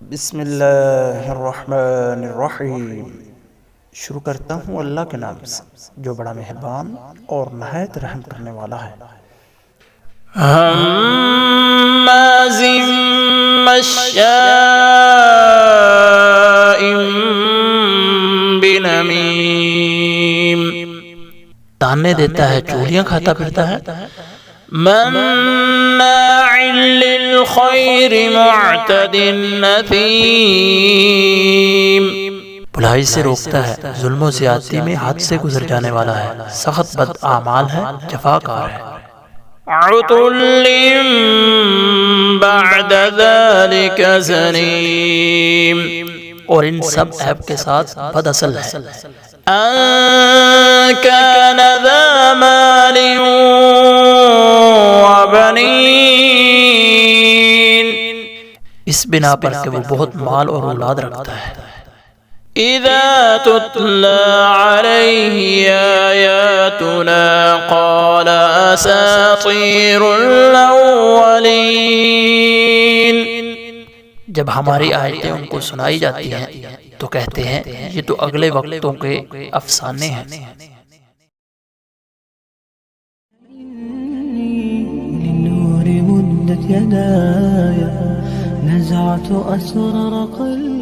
بسم اللہ الرحمن الرحیم۔ شروع کرتا ہوں اللہ کے نام سے جو بڑا مہربان اور نہایت رحم کرنے والا ہے۔ ہمازٍ مشاء بنمیم، تانے دیتا ہے، چوڑیاں کھاتا پھرتا ہے۔ مناع للخیر معتد نثیم، بھلائی سے روکتا ہے، ظلم و زیادتی میں حد سے گزر جانے والا ہے، سخت بد اعمال ہے، جفاکار ہے۔ عتل بعد ذلك زنیم، اور ان سب عیب کے ساتھ بد اصل ہے۔ ان كان ذا مال وبنين، اس بنا پر کہ وہ بہت مال اور اولاد رکھتا ہے۔ اذا تتلى عليه آياتنا قال اساطير الاولين، جب ہماری آیتیں ان کو سنائی جاتی ہیں تو کہتے ہیں یہ تو اگلے وقتوں کے افسانے ہیں۔ للنور مدت يداي، نزعت أسرار قلبي